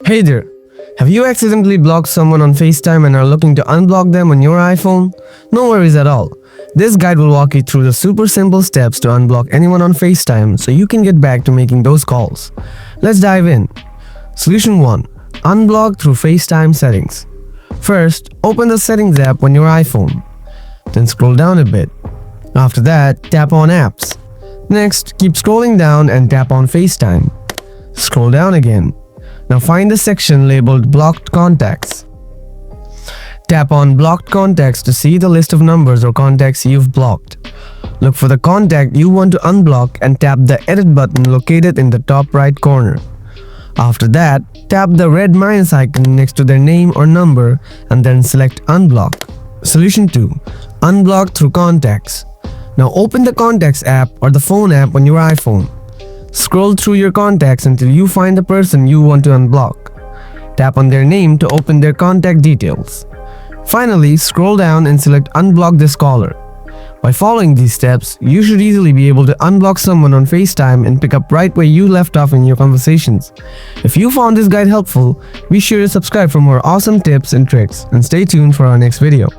Hey there! Have you accidentally blocked someone on FaceTime and are looking to unblock them on your iPhone? No worries at all. This guide will walk you through the super simple steps to unblock anyone on FaceTime so you can get back to making those calls. Let's dive in. Solution 1. Unblock through FaceTime settings. First, open the Settings app on your iPhone. Then scroll down a bit. After that, tap on Apps. Next, keep scrolling down and tap on FaceTime. Scroll down again. Now find the section labeled Blocked Contacts. Tap on Blocked Contacts to see the list of numbers or contacts you've blocked. Look for the contact you want to unblock and tap the Edit button located in the top right corner. After that, tap the red minus icon next to their name or number and then select Unblock. Solution 2. Unblock through Contacts. Now open the Contacts app or the phone app on your iPhone. Scroll through your contacts until you find the person you want to unblock. Tap on their name to open their contact details. Finally, scroll down and select Unblock this caller. By following these steps, you should easily be able to unblock someone on FaceTime and pick up right where you left off in your conversations. If you found this guide helpful, be sure to subscribe for more awesome tips and tricks, and stay tuned for our next video.